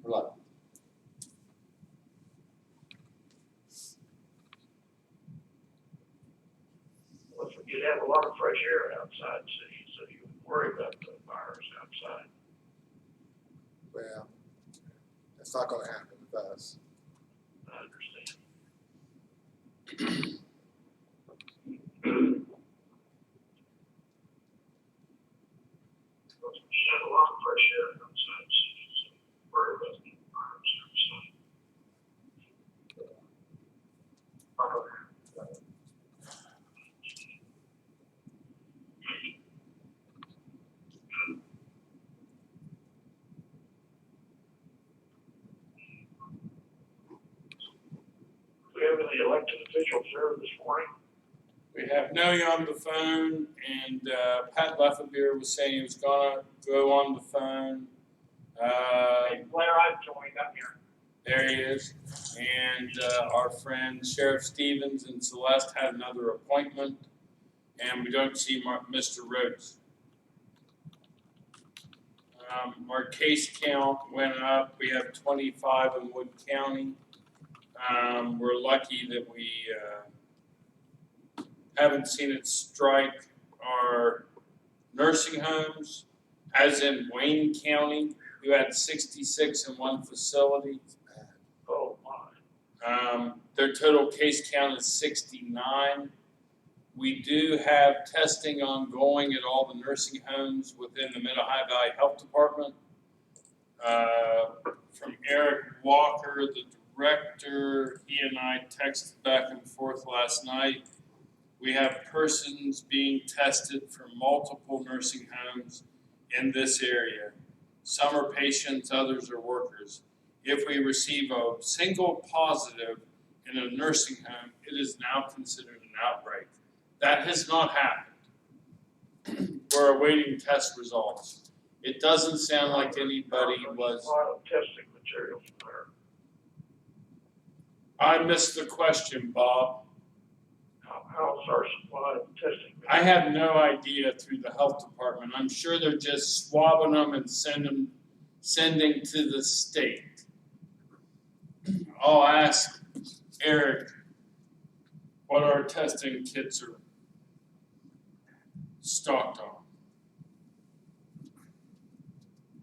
Good luck. Well, you'd have a lot of fresh air outside the city, so you wouldn't worry about the virus outside. Well, that's not gonna happen with us. I understand. Well, you have a lot of fresh air outside the city, so you wouldn't worry about the virus outside. We have any elected officials there this morning? We have Nellie on the phone, and Pat Lefferbeer was saying he was gonna go on the phone. Blair, I've joined up here. There he is. And our friend Sheriff Stevens and Celeste had another appointment, and we don't see Mr. Rhodes. Our case count went up. We have 25 in Wood County. We're lucky that we haven't seen it strike our nursing homes, as in Wayne County, who had 66 in one facility. Oh, my. Their total case count is 69. We do have testing ongoing at all the nursing homes within the Mid-Ohio Valley Health Department. From Eric Walker, the director, he and I texted back and forth last night. We have persons being tested from multiple nursing homes in this area. Some are patients, others are workers. If we receive a single positive in a nursing home, it is now considered an outbreak. That has not happened. We're awaiting test results. It doesn't sound like anybody was. A lot of testing materials there. I missed the question, Bob. How's our supply of testing? I have no idea through the health department. I'm sure they're just swabbing them and sending to the state. I'll ask Eric what our testing kits are stocked on.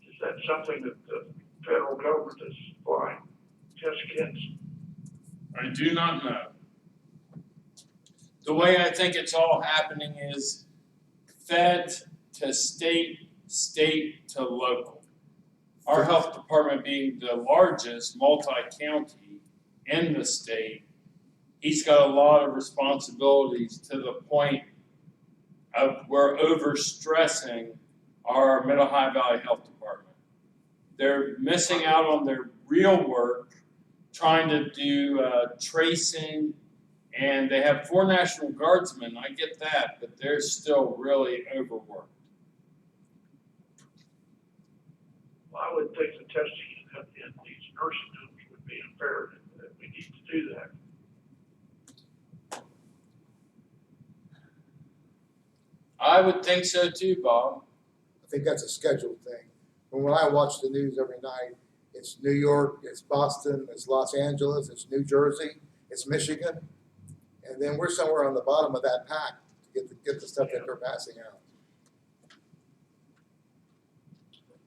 Is that something that the federal government is supplying, test kits? I do not know. The way I think it's all happening is fed to state, state to local. Our health department being the largest multi-county in the state, he's got a lot of responsibilities to the point of we're overstressing our Mid-Ohio Valley Health Department. They're missing out on their real work, trying to do tracing, and they have 4 National Guardsmen, I get that, but they're still really overworked. Well, I would think the testing in these nursing homes would be imperative, that we need to do that. I would think so too, Bob. I think that's a scheduled thing. When I watch the news every night, it's New York, it's Boston, it's Los Angeles, it's New Jersey, it's Michigan. And then we're somewhere on the bottom of that pack to get the stuff that they're passing out.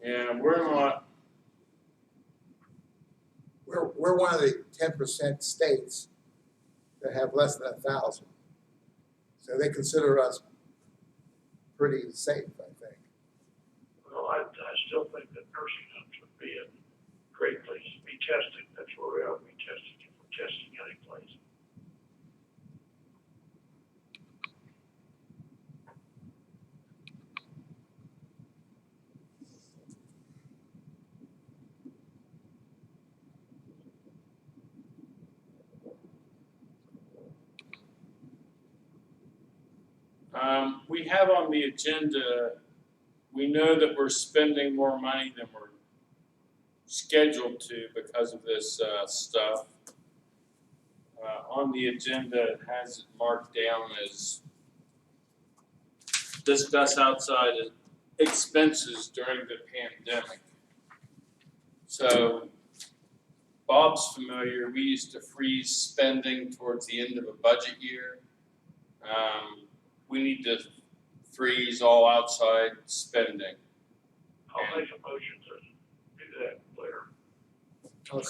Yeah, we're not. We're one of the 10% states that have less than 1,000. So they consider us pretty safe, I think. Well, I still think that nursing homes would be a great place to be testing. That's where we ought to be testing, if we're testing any place. We have on the agenda, we know that we're spending more money than we're scheduled to because of this stuff. On the agenda, it has it marked down as discuss outside expenses during the pandemic. So Bob's familiar, we used to freeze spending towards the end of a budget year. We need to freeze all outside spending. I'll make a motion to do that, Blair. I'll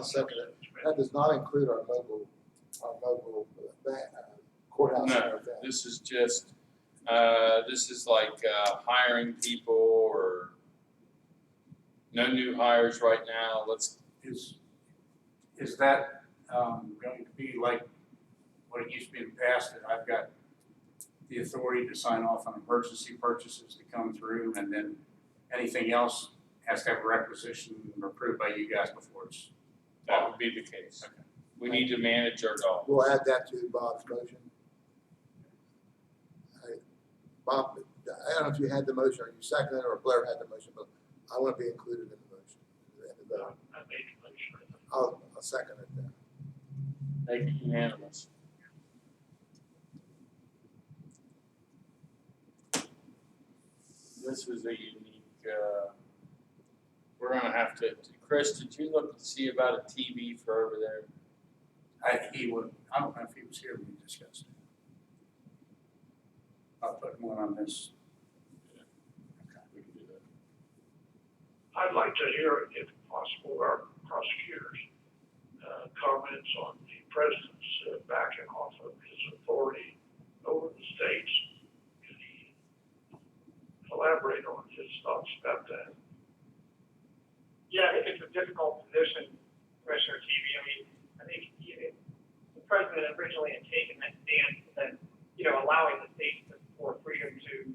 second it. That does not include our mobile courthouse. No, and everything. this is just, this is like hiring people or no new hires right now. Let's, Is that going to be like what it used to be in the past, that I've got the authority to sign off on emergency purchases to come through, and then anything else has to have a requisition approved by you guys before it's? that would be the case. We need to manage our dollars. We'll add that to Bob's motion. Bob, I don't know if you had the motion or you seconded it or Blair had the motion, but I want to be included in the motion. I made a motion. I'll second it then. Make it unanimous. This was a unique, we're gonna have to, Chris, did you look to see about a TV for over there? I don't know if he was here when we discussed it. I'll put one on this. We can do that. I'd like to hear, if possible, our prosecutors' comments on the president's backing off of his authority over the states. Can he elaborate on his thoughts about that? Yeah, it's a difficult position, Commissioner TV. I mean, I think the president originally had taken that stance that, allowing the states for freedom to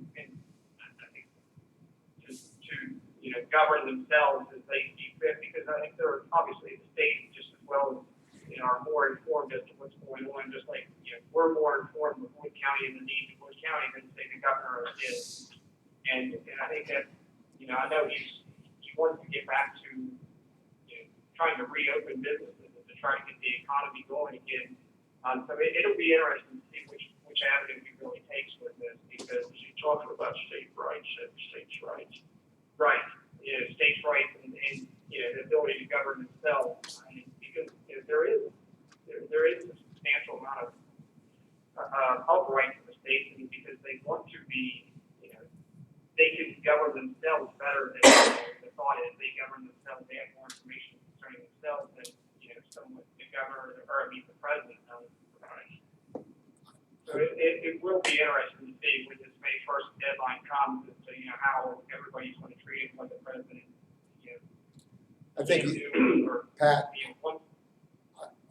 govern themselves as they see fit, because I think there are obviously the states just as well as, are more informed as to what's going on, just like, we're more informed with Wood County and the needs of Wood County than say the governor is. And I think that, I know he wants to get back to, trying to reopen businesses and to try to get the economy going again. So it'll be interesting to see which avenue he really takes with this, because You're talking about state rights and states' rights. right, states' rights and the ability to govern themselves. I mean, because there is a substantial amount of rights in the states, and because they want to be, they can govern themselves better than the thought is. They govern themselves. They have more information concerning themselves than someone, the governor, or the president knows. So it will be interesting to see when this May 1st deadline comes as to how everybody's going to treat it, what the president I think, can do, or Pat, what.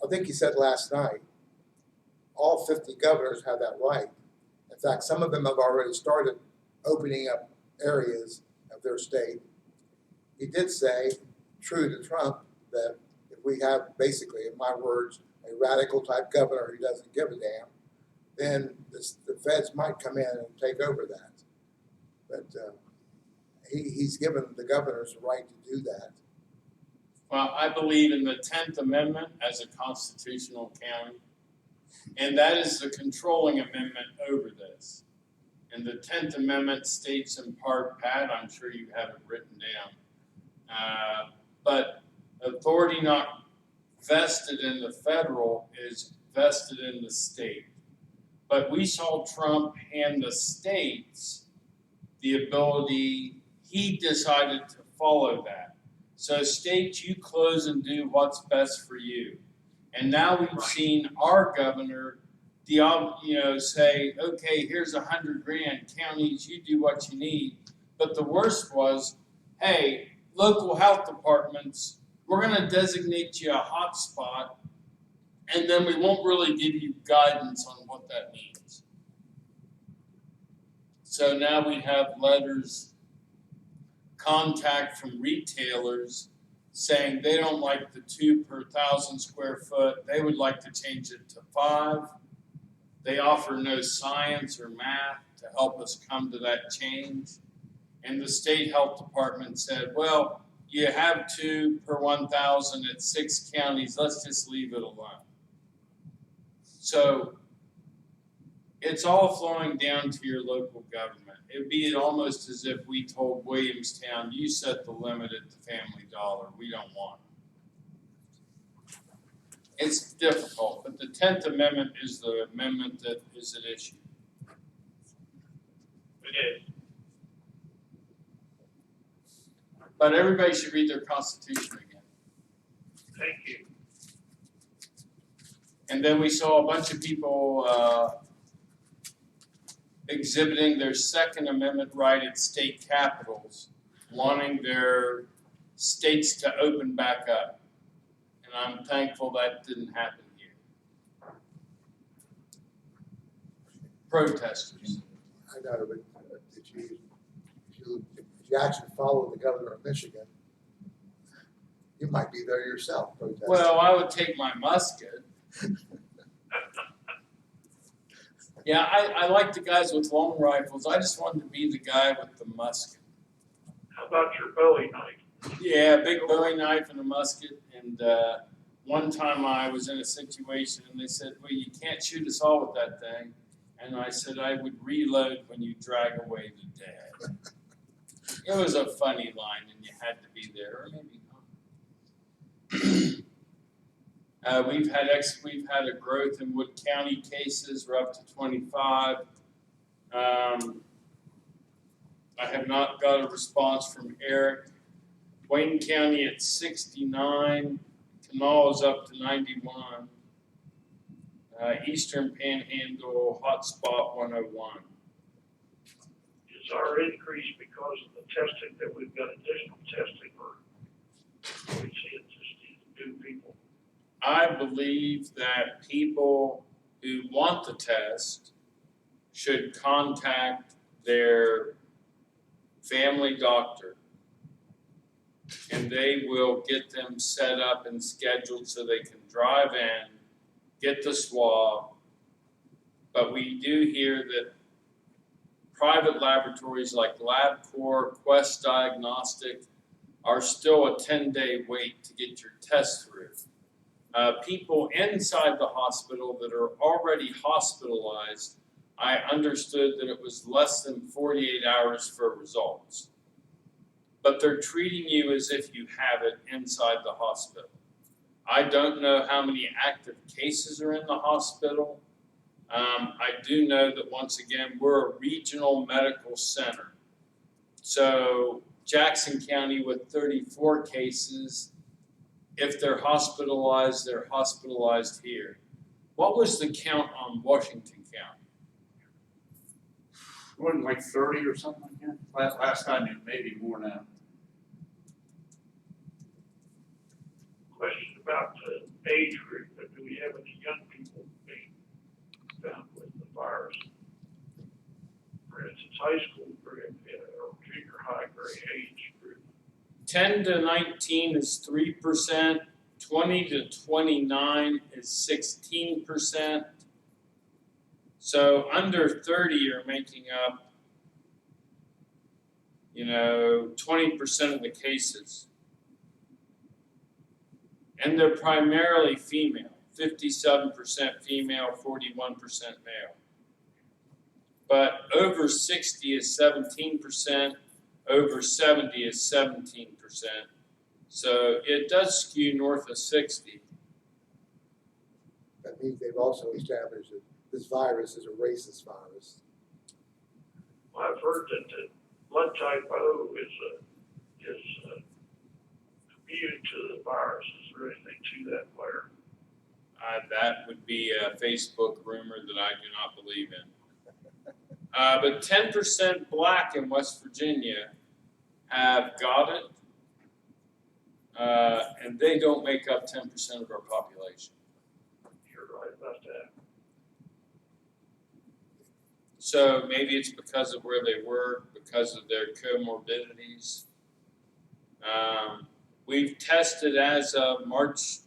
I think he said last night, all 50 governors have that right. In fact, some of them have already started opening up areas of their state. He did say, true to Trump, that if we have basically, in my words, a radical type governor who doesn't give a damn, then the feds might come in and take over that. But he's given the governors the right to do that. Well, I believe in the 10th Amendment as a constitutional county, and that is the controlling amendment over this. And the 10th Amendment states in part, Pat, I'm sure you have it written down, but authority not vested in the federal is vested in the state. But we saw Trump hand the states the ability, he decided to follow that. So states, you close and do what's best for you. And now we've seen our governor, say, okay, here's $100,000, counties, you do what you need. But the worst was, hey, local health departments, we're gonna designate you a hot spot, and then we won't really give you guidance on what that means. So now we have letters, contact from retailers saying they don't like the 2 per 1,000 square foot, they would like to change it to 5. They offer no science or math to help us come to that change. And the state health department said, well, you have 2 per 1,000 at 6 counties, let's just leave it alone. So it's all flowing down to your local government. It would be almost as if we told Williamstown, you set the limit at the Family Dollar, we don't want It's difficult, but the 10th Amendment is the amendment that is at issue. It is. But everybody should read their Constitution again. Thank you. And then we saw a bunch of people exhibiting their Second Amendment right at state capitals, wanting their states to open back up. And I'm thankful that didn't happen here. Protesters. I know, but if you actually follow the governor of Michigan, you might be there yourself protesting. Well, I would take my musket. Yeah, I like the guys with long rifles. I just wanted to be the guy with the musket. How about your Bowie knife? Yeah, big Bowie knife and a musket. And one time I was in a situation and they said, well, you can't shoot us all with that thing. And I said, I would reload when you drag away the dead. It was a funny line and you had to be there, or maybe not. We've had a growth in Wood County cases. We're up to 25. I have not got a response from Eric. Wayne County at 69. Kanawha is up to 91. Eastern Panhandle hotspot 101. Is our increase because of the testing that we've got additional testing, or we see it just these new people? I believe that people who want the test should contact their family doctor, and they will get them set up and scheduled so they can drive in, get the swab. But we do hear that private laboratories like LabCorp, Quest Diagnostic are still a 10-day wait to get your test through. People inside the hospital that are already hospitalized, I understood that it was less than 48 hours for results. But they're treating you as if you have it inside the hospital. I don't know how many active cases are in the hospital. I do know that, once again, we're a regional medical center. So Jackson County with 34 cases, if they're hospitalized here. What was the count on Washington County? Wasn't like 30 or something like that? Last I knew, maybe more now. Question about the age group, but do we have any young people being found with the virus? For instance, high school grade, or junior high grade age group. 10 to 19 is 3%, 20 to 29 is 16%. So under 30 are making up, 20% of the cases. And they're primarily female, 57% female, 41% male. But over 60 is 17%, over 70 is 17%. So it does skew north of 60. That means they've also established that this virus is a racist virus. Well, I've heard that the blood type O is immune to the virus. Is there anything to that, Blair? That would be a Facebook rumor that I do not believe in. But 10% black in West Virginia have got it, and they don't make up 10% of our population. You're right about that. So maybe it's because of where they work, because of their comorbidities. We've tested as of March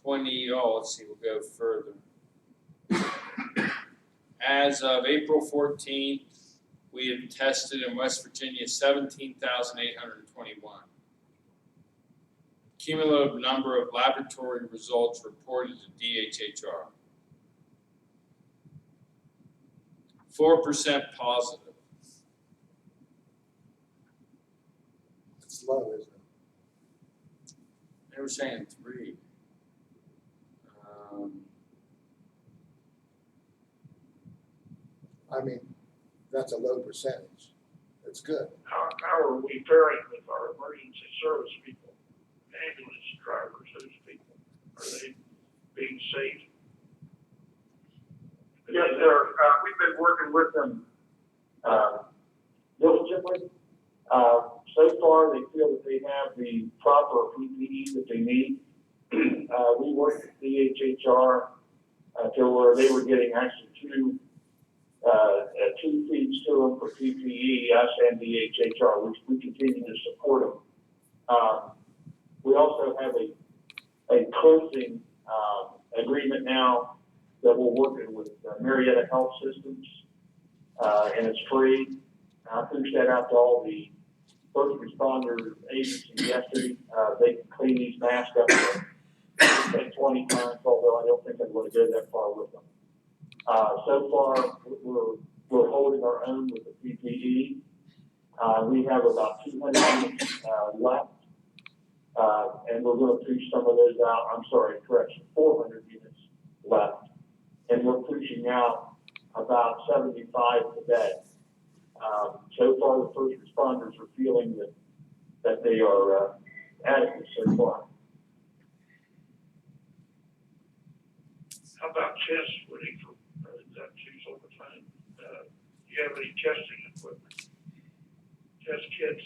20, let's see, we'll go further. As of April 14th, we have tested in West Virginia 17,821. Cumulative number of laboratory results reported to DHHR. 4% positive. It's low, isn't it? They were saying 3. I mean, that's a low percentage. It's good. How are we faring with our emergency service people, ambulance drivers, those people? Are they being safe? Yes, sir. We've been working with them, diligently. So far, they feel that they have the proper PPE that they need. We worked with DHHR, to where they were getting actually two feeds to them for PPE, us and DHHR, which we continue to support them. We also have a closing, agreement now that we're working with Marietta Health Systems, and it's free. I pushed that out to all the first responder agencies yesterday. They can clean these masks up at 20 times, although I don't think I'm going to go that far with them. So far, we're holding our own with the PPE. We have about 200 units left, and we're going to push some of those out. I'm sorry, correction, 400 units left, and we're pushing out about 75 today. So far, the first responders are feeling that they are adequate so far. How about chest footing for, that two's on the phone? Do you have any testing equipment? Test kits?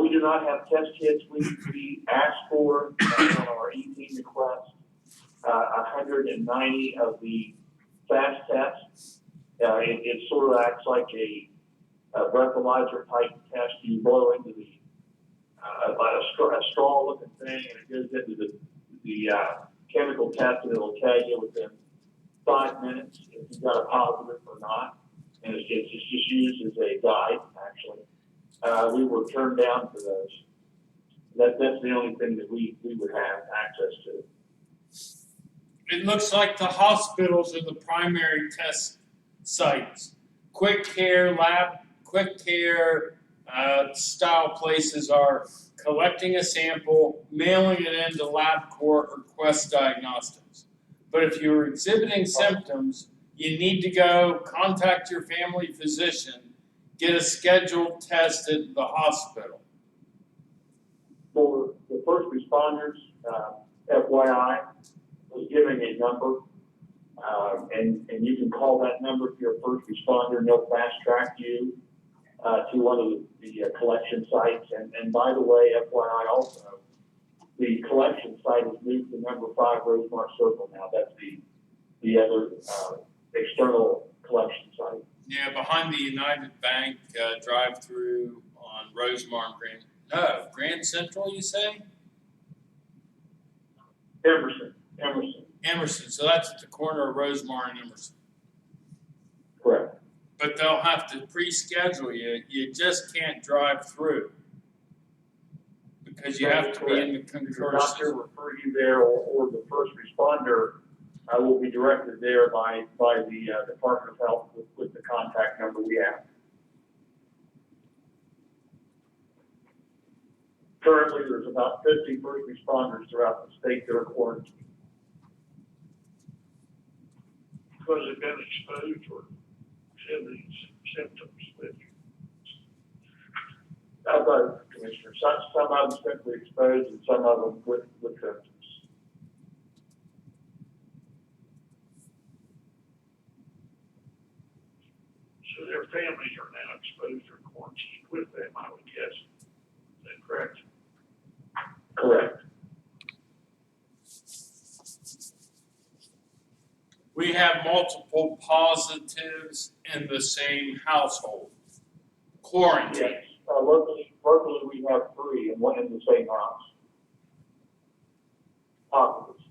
We do not have test kits. We asked for, on our e-team request, 190 of the fast tests. It sort of acts like a breathalyzer type test. You blow into the, about a straw looking thing, and it goes into the chemical test, and it'll tell you within 5 minutes if you've got a positive or not. And it's just used as a guide, actually. We were turned down for those. That's the only thing that we would have access to. It looks like the hospitals are the primary test sites. Quick care style places are collecting a sample, mailing it into LabCorp or Quest Diagnostics. But if you're exhibiting symptoms, you need to go contact your family physician, get a scheduled test at the hospital. For the first responders, FYI, was giving a number, and you can call that number if you're a first responder, and they'll fast track you to one of the collection sites. And by the way, FYI also, the collection site has moved to number 5 Rosemar Circle now. That's the other external collection site. Yeah, behind the United Bank drive-through on Rosemar and Grand Central, you say? Emerson. Emerson, so that's at the corner of Rosemar and Emerson. Correct. But they'll have to pre-schedule you. You just can't drive through because you have to be in the Your concurrence. doctor refer you there, or the first responder will be directed there by the Department of Health with the contact number we have. Currently, there's about 50 first responders throughout the state that are quarantined. Because they've been exposed or exhibiting symptoms with you? Both, Commissioner. Some of them simply exposed, and some of them with symptoms. So their families are now exposed or quarantined with them, I would guess. Is that correct? Correct. We have multiple positives in the same household. Quarantine. Yes. Locally, we have 3 and 1 in the same house. Positives.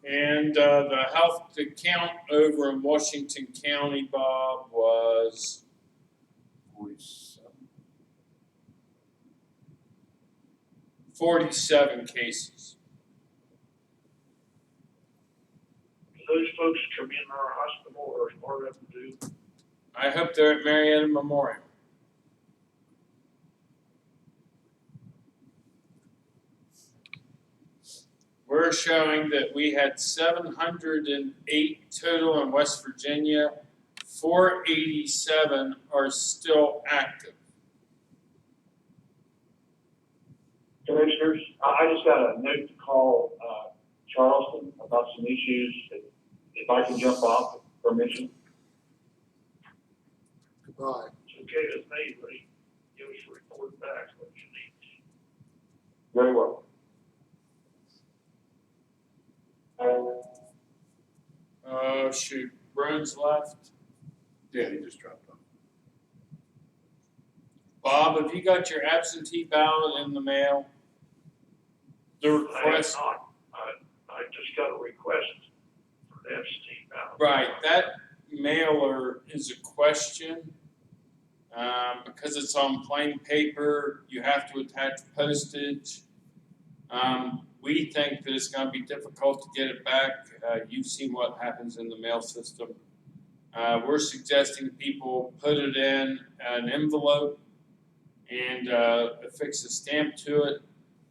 And the health count over in Washington County, Bob, was 47 cases. Do those folks come in our hospital, or is part of them do? I hope they're at Marietta Memorial. we're showing that we had 708 total in West Virginia. 487 are still active. Commissioners, I just got a note to call, Charleston about some issues, if I can jump off, permission. Goodbye. It's okay with me, but give us a report back what you need. Very well. Oh, shoot, Brown's left. Yeah, he just dropped off. Bob, have you got your absentee ballot in the mail? The I have request, not, I just got a request for the absentee ballot. right, that mailer is a question. Because it's on plain paper, you have to attach postage. We think that it's gonna be difficult to get it back. You've seen what happens in the mail system. We're suggesting people put it in an envelope and affix a stamp to it,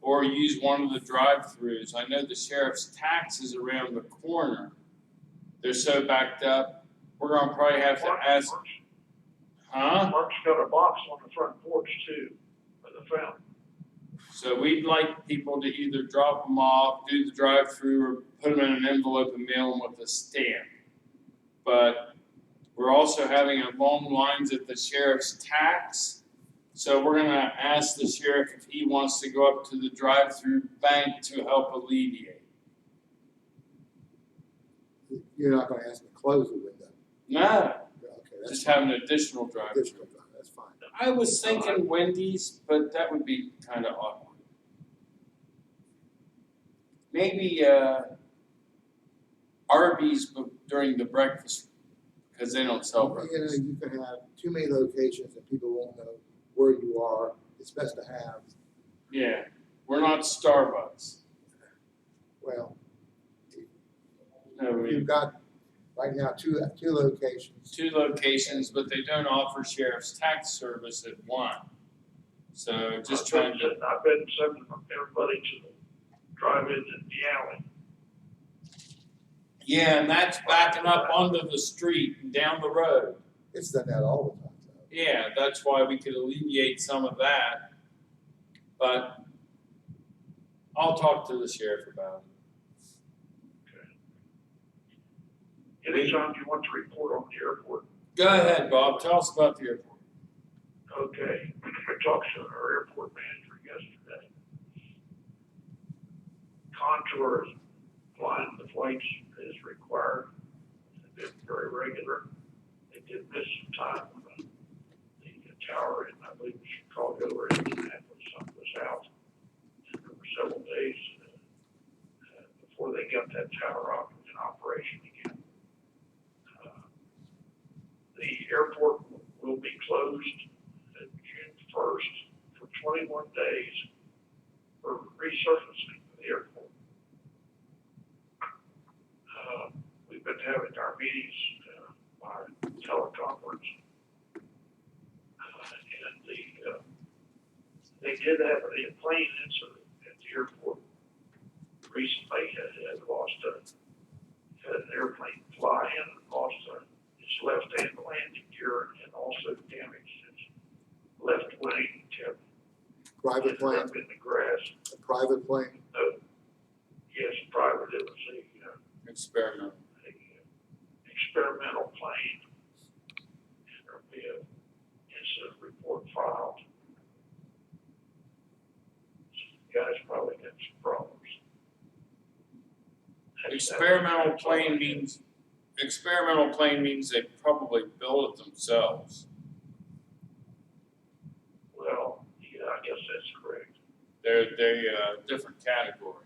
or use one of the drive-throughs. I know the sheriff's tax is around the corner. They're so backed up, we're gonna probably have to ask, huh? Mark's got a box on the front porch too, for the fountain. So we'd like people to either drop them off, do the drive-through, or put them in an envelope and mail them with a stamp. But we're also having long lines at the sheriff's tax. So we're gonna ask the sheriff if he wants to go up to the drive-through bank to help alleviate. You're not gonna ask me to close the window. No, Okay, that's just have an additional drive-through. additional time, that's fine. I was thinking Wendy's, but that would be kinda awkward. Maybe, Arby's during the breakfast, because they don't sell You know, breakfast. you can have too many locations and people won't know where you are. It's best to have, Yeah, we're not Starbucks. well, No, you've got right now two locations. two locations, but they don't offer sheriff's tax service at one. So just trying to, I've been sending everybody to the drive-in in the alley. yeah, and that's backing up onto the street and down the road. It's done that all the time, though. Yeah, that's why we could alleviate some of that. But I'll talk to the sheriff about it. Anytime you want to report on the airport, Go ahead, Bob, tell us about the airport. okay, I talked to our airport manager yesterday. Contours, flying the flights is required, they've been very regular. They did miss some time when the tower in, I believe, Chicago or Indianapolis, something was out. And there were several days before they got that tower up in operation again. The airport will be closed June 1st for 21 days for resurfacing of the airport. We've been having our meetings by teleconference. And they did have a plane incident at the airport recently, had an airplane fly in and lost its left hand landing gear and also damaged its left wing tip. Private Ended plane, up in the grass. a private plane. Yes, private, it was Experiment. a experimental plane. And there'll be an incident report filed. Some guys probably got some problems. Experimental plane means they probably built it themselves. Well, yeah, I guess that's correct. They're a different category.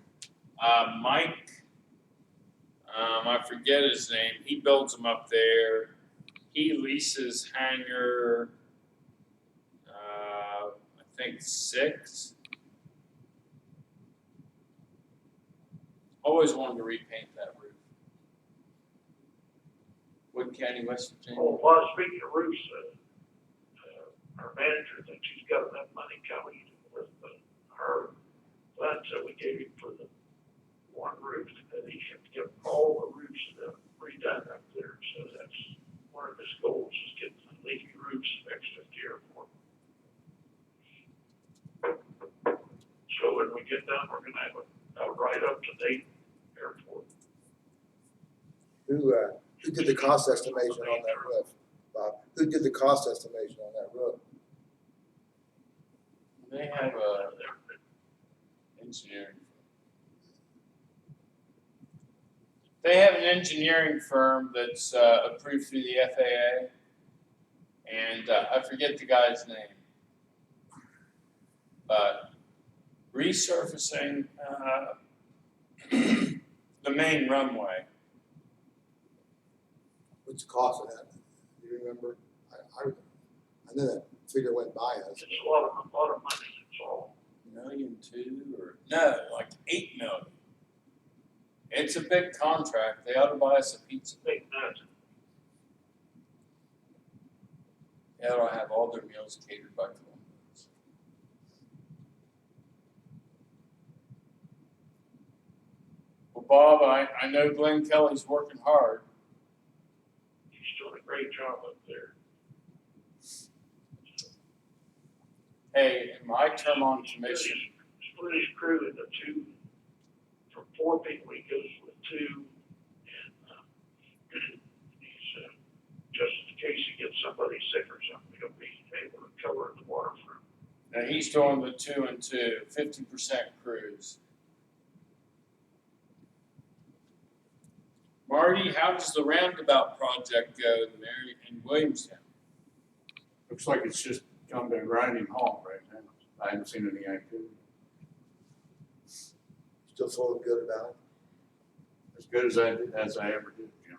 Mike, I forget his name, he builds them up there. He leases hangar, I think 6. Always wanted to repaint that roof. Wood County, West Virginia. Oh, well, speaking of roofs, our manager thinks he's got enough money coming with our funds that we gave him for the one all the roofs redone up there, so that's one of his goals, is get the leaky roofs fixed at the airport. So when we get done, we're gonna have a right up to date airport. Who did the cost estimation on that roof, Bob? Who did the cost estimation on that roof? They have a engineering. They have an engineering firm that's approved through the FAA, and I forget the guy's name. But resurfacing the main runway, What's the cost of that? Do you remember? I know that figure went by us. It's a lot of money, it's all. $1.2 million or no, like $8 million. It's a big contract. They ought to buy us a pizza. Big nuts. They ought to have all their meals catered by Columbus. Well, Bob, I know Glenn Kelly's working hard. He's doing a great job up there. Hey, in my term on commission, Split his crew into two, from 4 people, he goes with 2, and he's, just in case he gets somebody sick or something, he'll be able to cover the waterfront. now he's doing the 2 and 2, 50% crews. Marty, how does the roundabout project go in Williamstown? Looks like it's just come to a grinding halt right now. I haven't seen any activity. Still feeling good about it. As good as I ever did, Jim.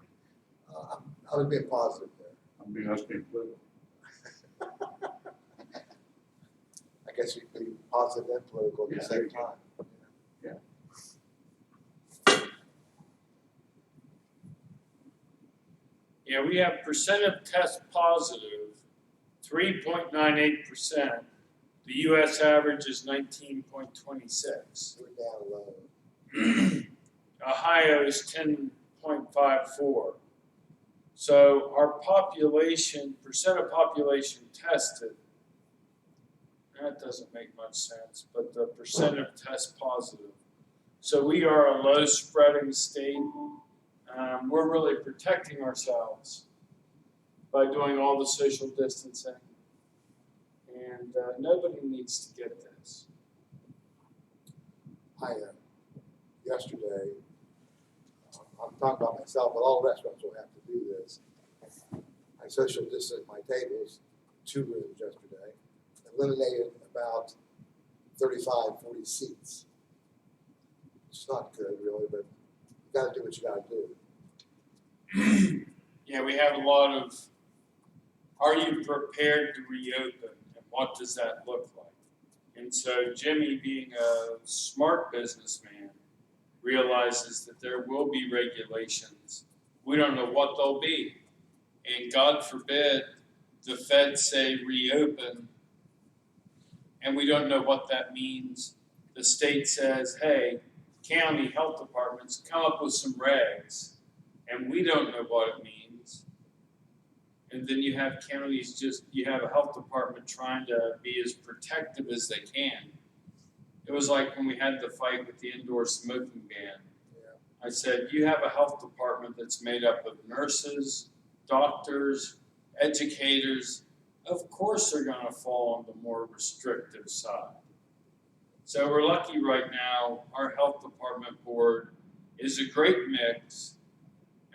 I was being positive there. I was being political. I guess you could be positive and political at the Yeah, same there you go. time. Yeah, we have percent of test positive, 3.98%. The US average is 19.26. We're down low. Ohio is 10.54. So our population, percent of population tested, that doesn't make much sense, but the percent of test positive. So we are a low spreading state. We're really protecting ourselves by doing all the social distancing. And nobody needs to get this. Yesterday, I'm talking about myself, but all restaurants will have to do this. I social distanced my tables, 2 rooms yesterday, eliminated about 35, 40 seats. It's not good really, but you gotta do what you gotta do. Yeah, we have a lot of, are you prepared to reopen and what does that look like? And so Jimmy, being a smart businessman, realizes that there will be regulations. We don't know what they'll be. And God forbid the feds say reopen and we don't know what that means. The state says, hey, county health departments, come up with some regs. And we don't know what it means. And then you have counties you have a health department trying to be as protective as they can. It was like when we had the fight with the indoor smoking ban. Yeah. I said, you have a health department that's made up of nurses, doctors, educators. Of course they're gonna fall on the more restrictive side. So we're lucky right now, our health department board is a great mix.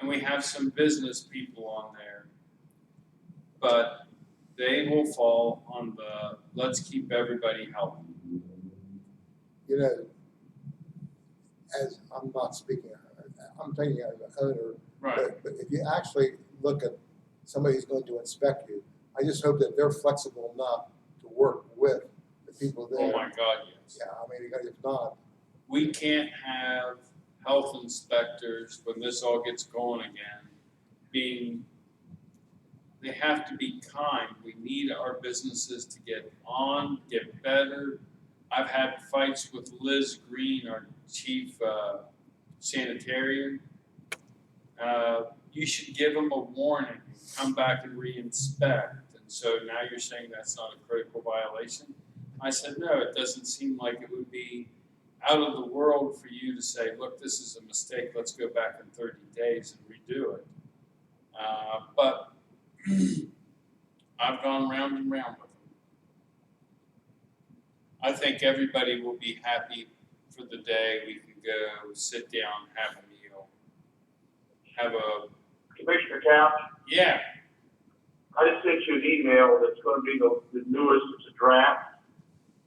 And we have some business people on there, but they will fall on the let's keep everybody healthy. You know, as I'm not speaking, I'm thinking as an owner, but if you actually look at somebody who's going to inspect you, I just hope that they're flexible enough to work with the people there. Oh my God, yes. Yeah, I mean, if not, We can't have health inspectors when this all gets going again they have to be kind. We need our businesses to get on, get better. I've had fights with Liz Green, our chief sanitarian. you should give them a warning and come back and re-inspect. And so now you're saying that's not a critical violation? I said, no, it doesn't seem like it would be out of the world for you to say, look, this is a mistake, let's go back in 30 days and redo it. But I've gone round and round with them. I think everybody will be happy for the day we can go sit down, have a meal, have a, Commissioner Couch, yeah, I just sent you an email that's gonna be the newest, it's a draft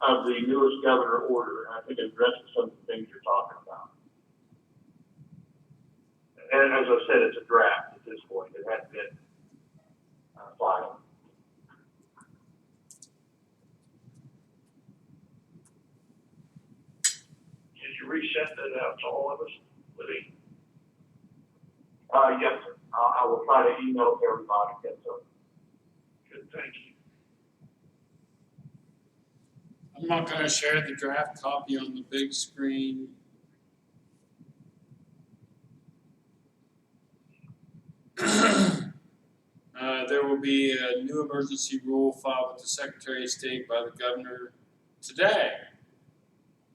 of the newest governor order, and I think it addresses some of the things you're talking about. And as I said, it's a draft at this point, it hasn't been filed. Did you resend that out to all of us, Libby? Yes, sir, I will try to email it to everybody, yes, sir. Good, thank you. I'm not gonna share the draft copy on the big screen. There will be a new emergency rule filed with the Secretary of State by the governor today.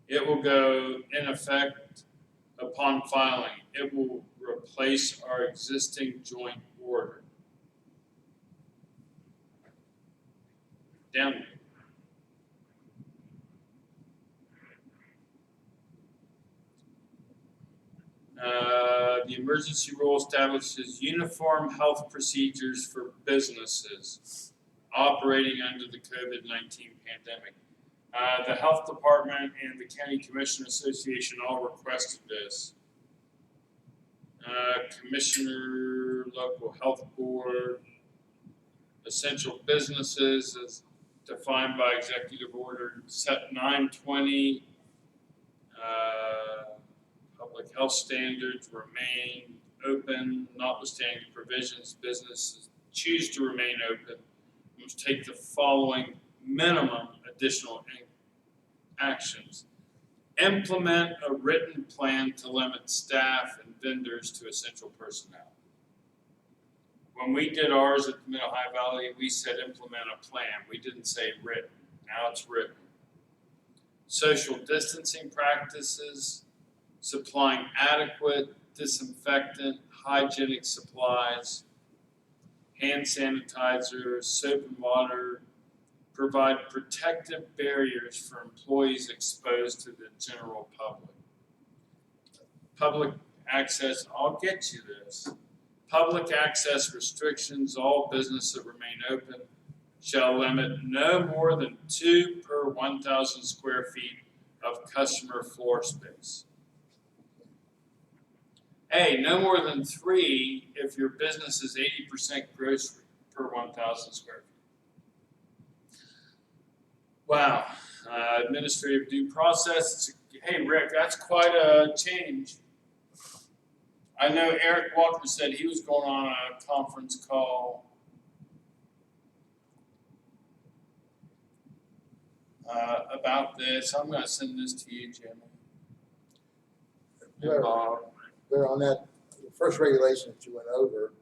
It will go in effect upon filing. It will replace our existing joint order. Down. The emergency rule establishes uniform health procedures for businesses operating under the COVID-19 pandemic. The Health Department and the County Commissioner Association all requested this. Commissioner, Local Health Board, essential businesses as defined by Executive Order Set 920. Public health standards remain open, notwithstanding provisions, businesses choose to remain open, must take the following minimum additional actions. Implement a written plan to limit staff and vendors to essential personnel. When we did ours at the Middle-High Valley, we said implement a plan. We didn't say written. Now it's written. Social distancing practices, supplying adequate disinfectant, hygienic supplies, hand sanitizer, soap and water, provide protective barriers for employees exposed to the general public. Public access, I'll get you this. Public access restrictions, all businesses that remain open shall limit no more than 2 per 1,000 square feet of customer floor space. Hey, no more than 3 if your business is 80% grocery per 1,000 square feet. Wow, administrative due process. Hey, Rick, that's quite a change. I know Eric Walker said he was going on a conference call about this. I'm going to send this to you, Jimmy. And Bob. There on that first regulation that you went over,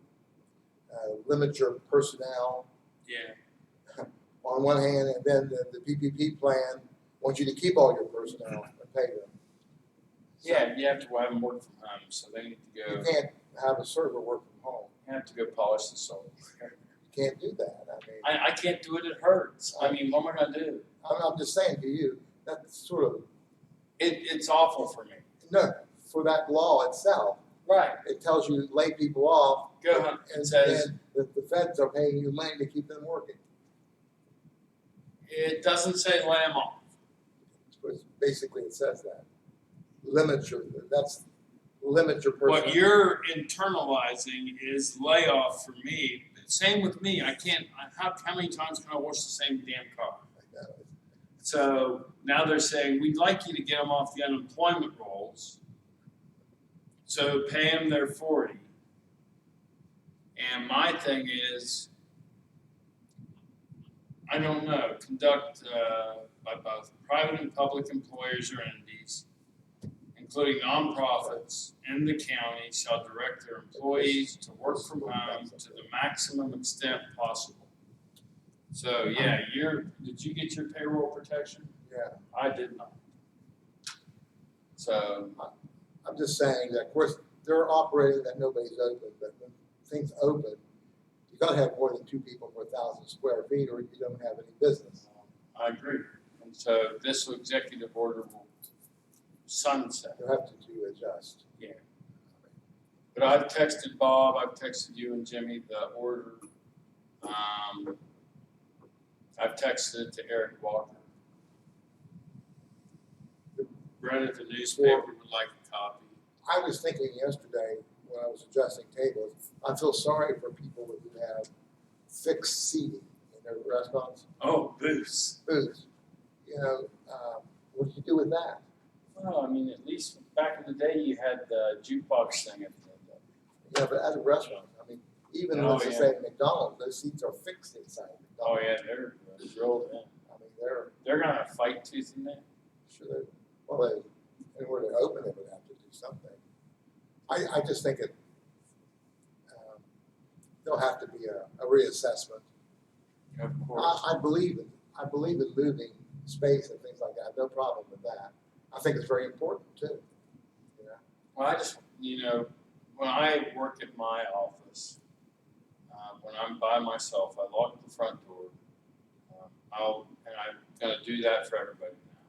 limit your personnel Yeah. on one hand, and then the PPP plan wants you to keep all your personnel and pay them. Yeah, you have to have them work from home, so they need to You go. can't have a server work from home. You have to go polish the soul. You can't do that. I mean, I can't do it. It hurts. I mean, what am I gonna do? I'm just saying to you, that's sort of, It's awful for me. no, for that law itself, Right. it tells you to lay people off. Go hunt. And It says the feds are paying you money to keep them working. it doesn't say lay them off. Basically, it says that. Limit your personnel. What you're internalizing is layoff for me. Same with me. I can't. How many times can I wash the same damn car? So now they're saying we'd like you to get them off the unemployment rolls. So pay them their 40. And my thing is, I don't know, conduct by both private and public employers or entities, and including nonprofits in the county, shall direct their employees to work from home to the maximum extent possible. So, yeah, did you get your payroll protection? Yeah, I did not. So, I'm just saying that, of course, they're operating that nobody's open, but when things open, you gotta have more than 2 people per 1,000 square feet, or you don't have any business. I agree. And so this executive order will sunset. You have to adjust. But I've texted Bob, I've texted you and Jimmy the order. I've texted it to Eric Walker. Read it, the newspaper would like a copy. I was thinking yesterday when I was adjusting tables, I feel sorry for people who have fixed seating in their restaurants, Oh, booths. booths. You know, what do you do with that? Well, I mean, at least back in the day, you had the jukebox thing at the end of it. Yeah, but at a restaurant, I mean, even Oh, let's just yeah. say McDonald's, those seats are fixed inside Oh, McDonald's. yeah, they're drilled in. I mean, they're They're gonna fight tooth and nail. sure they, well, in order to open it, would have to do something. I just think there'll have to be a reassessment. Of course. I believe in moving space and things like that, no problem with that. I think it's very important too. You know? Well, I just, when I work at my office, when I'm by myself, I lock the front door. I'm gonna do that for everybody now.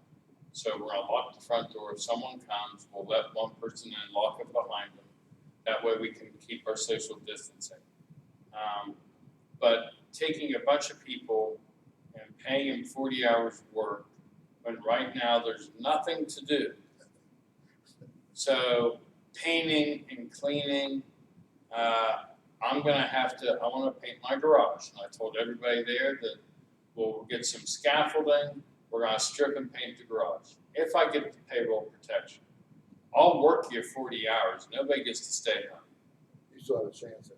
So we're gonna lock the front door. If someone comes, we'll let one person in, lock it behind them. That way we can keep our social distancing. But taking a bunch of people and paying them 40 hours of work, when right now there's nothing to do. So painting and cleaning, I wanna paint my garage. And I told everybody there that we'll get some scaffolding, we're gonna strip and paint the garage. If I get the payroll protection, I'll work here 40 hours, nobody gets to stay home. You still have a chance at it.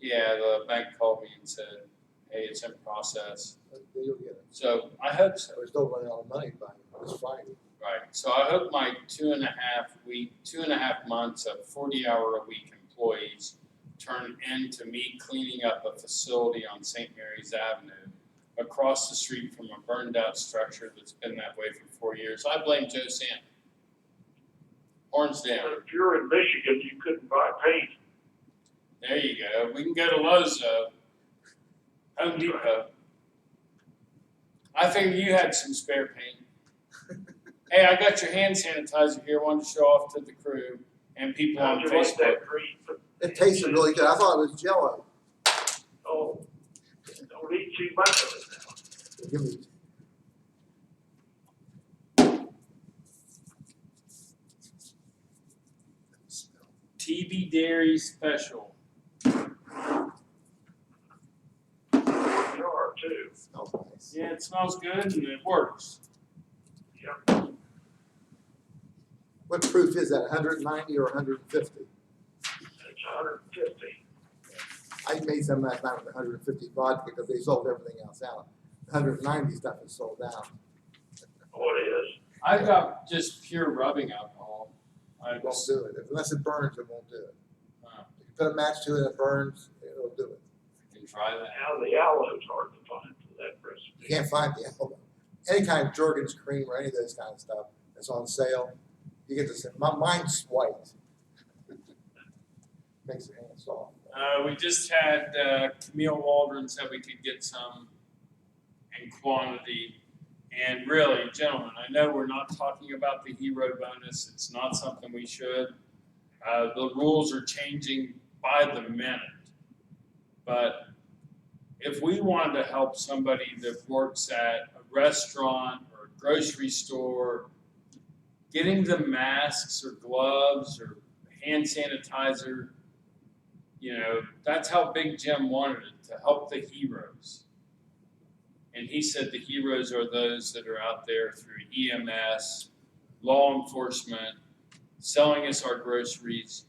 Yeah, the bank called me and said, hey, it's in process. You'll get it. So I hope so. We're still running out of money by this Friday. Right, so I hope my 2.5 months of 40-hour-a-week employees turn into me cleaning up a facility on St. Mary's Avenue across the street from a burned-out structure that's been that way for 4 years. I blame Joe Santon. Horns down. But if you're in Michigan, you couldn't buy paint. There you go. We can go to Lowe's though. Home Depot. I figured you had some spare paint. Hey, I got your hand sanitizer here. Wanted to show off to the crew and people on How'd you like Facebook. that green? It tasted really good. I thought it was Jello. Oh, don't eat too much of it now. Give me. TB Dairy Special. Jar too. Smells nice. Yeah, it smells good and it works. Yeah. What proof is that? 190 or 150? It's 150. I made some last night with 150 vodka because they sold everything else out. 190 stuff is sold out. Oh, it is. I've got just pure rubbing alcohol. I It won't just, do it. Unless it burns, it won't do it. uh, If you put a match to it and it burns, it'll do it. can try that. Now the aloe's hard to find for that You recipe. can't find the aloe. Any kind of Jergens cream or any of those kind of stuff that's on sale, you get this. Mine's white. Makes your hands soft. We just had Camille Waldron said we could get some in quantity. And really, gentlemen, I know we're not talking about the hero bonus. It's not something we should. The rules are changing by the minute. But if we wanted to help somebody that works at a restaurant or a grocery store, getting them masks or gloves or hand sanitizer, that's how Big Jim wanted it, to help the heroes. And he said the heroes are those that are out there through EMS, law enforcement, selling us our groceries,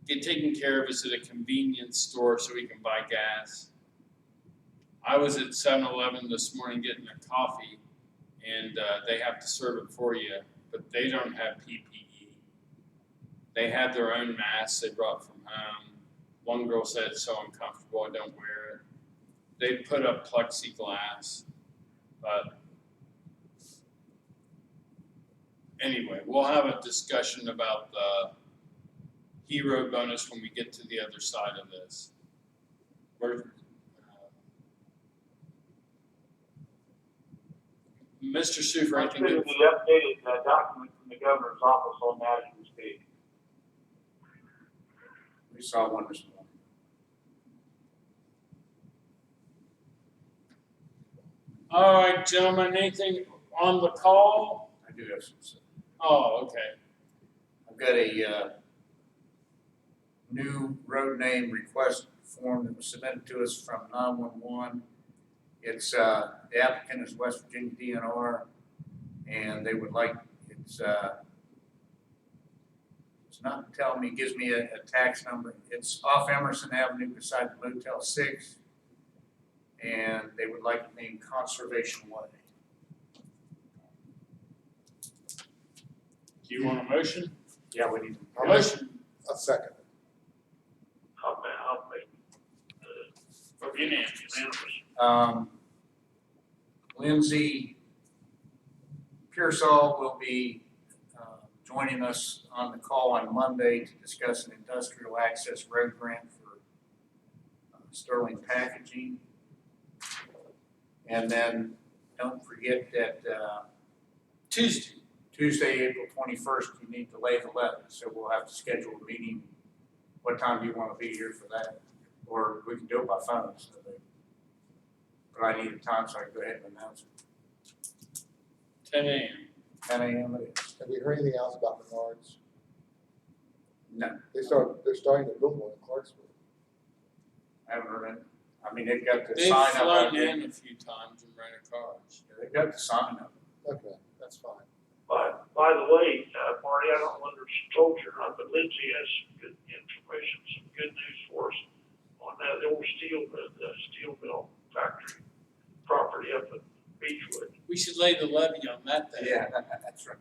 taking care of us at a convenience store so we can buy gas. I was at 7-Eleven this morning getting a coffee, and they have to serve it for you but they don't have PPE. They have their own masks they brought from home. One girl said it's so uncomfortable, I don't wear it. They put up plexiglass, but anyway, we'll have a discussion about the hero bonus when we get to the other side of this. Mr. Sufer, I I'm think. sending the updated document from the governor's office on that as we speak. We saw one this morning. All right, gentlemen, anything on the call? I do have some stuff. Oh, okay. I've got a new road name request form that was submitted to us from 911. It's, the applicant is West Virginia DNR, and they would like, it's not telling me, gives me a tax number. It's off Emerson Avenue beside the Motel 6, and they would like it named Conservation Way. Do you want a motion? Yeah, we need I'll make Motion. a second. I'll make, Unanimous. Lindsay Pearsall will be joining us on the call on Monday to discuss an industrial access road grant for Sterling Packaging. And then don't forget that Tuesday, April 21st, you need to lay the levee, so we'll have to schedule a meeting. What time do you want to be here for that? Or we can do it by phone, but I need a time so I can go ahead and announce it. 10 a.m. 10 a.m. it is. Have we heard anything else about Menards? No, They're starting to build one in Clarksville. I haven't heard it. I mean, they've got the They've sign up. flown out there. in a few times and rented cars. They've got the sign up. Okay, that's fine. But by the way, Marty, I don't know whether she told you or not, but Lindsay has some good information, some good news for us on that old the steel mill factory property up in Beechwood. We should lay the levy on that thing. Yeah, that's right.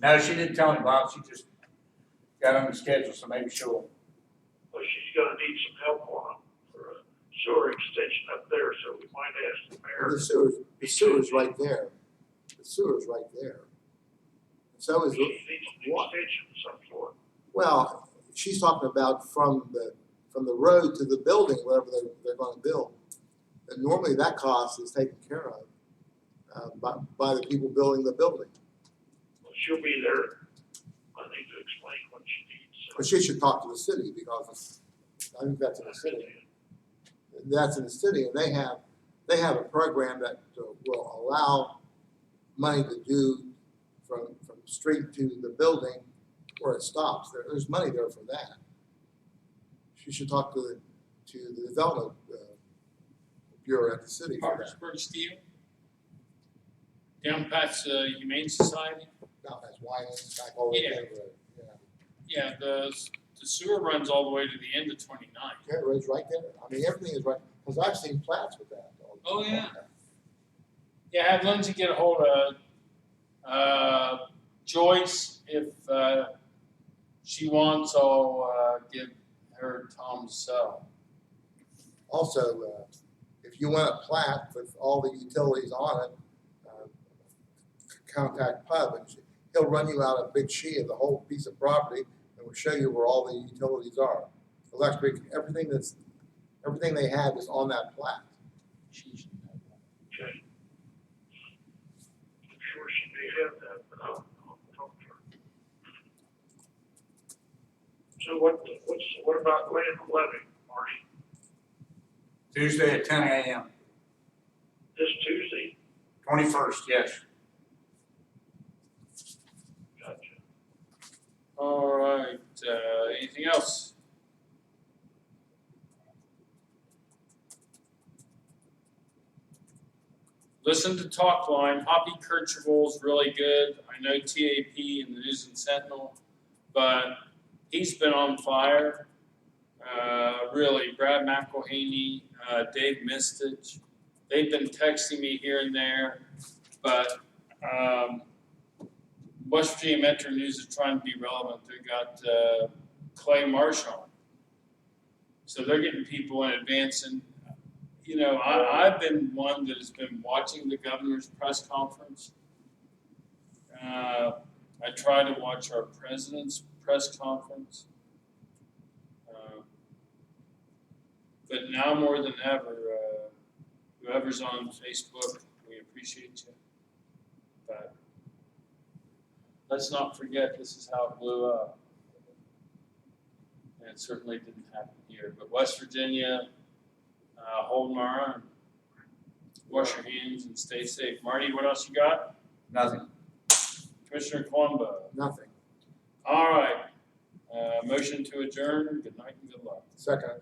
No, she didn't tell me, Bob. She just got on the schedule, so maybe she'll. Well, she's gonna need some help on it for a sewer extension up there, so we might ask the Well, mayor. the sewer's right there. The sewer's right there. So is, She needs an what? extension of some sort. well, she's talking about from the road to the building, whatever they're gonna build. And normally that cost is taken care of by the people building the building. Well, she'll be there. I need to explain what she needs. But she should talk to the city because I think that's in the city. That's in the city, and they have a program that will allow money to do from street to the building where it stops. There's money there for that. She should talk to the development bureau at the city for that. Parkersburg Steel. Down past the Humane Society. Now that's Winans, back all the way Yeah. down the road. Yeah, Yeah, the sewer runs all the way to the end of 29. yeah, it road's right there. I mean, everything is right, because I've seen plats with that. Oh, yeah. Yeah, have Lindsay get a hold of Joyce if she wants. I'll give her Tom's cell. Also, if you want a plat with all the utilities on it, contact Pub, and he'll run you out a big sheet of the whole piece of property, and will show you where all the utilities are. Electric, everything they have is on that plat. She should know that. Okay. I'm sure she may have that, but I'll talk to her. So what about laying the levy, Marty? Tuesday at 10 a.m. This Tuesday? 21st, yes. Gotcha. All right, anything else? Listen to Talkline. Hoppy Kercheval's really good. I know TAP and the News and Sentinel, but he's been on fire. Really, Brad McElhaney, Dave Mistich. They've been texting me here and there, but West Virginia Metro News is trying to be relevant. They got Clay Marsh on. So they're getting people in advance. And, you know, I've been one that has been watching the governor's press conference. I try to watch our president's press conference. But now more than ever, whoever's on Facebook, we appreciate you. But let's not forget, this is how it blew up. And it certainly didn't happen here. But West Virginia, holding our own. Wash your hands and stay safe. Marty, what else you got? Nothing. Commissioner Columbo. Nothing. All right. Motion to adjourn. Good night and good luck. Second.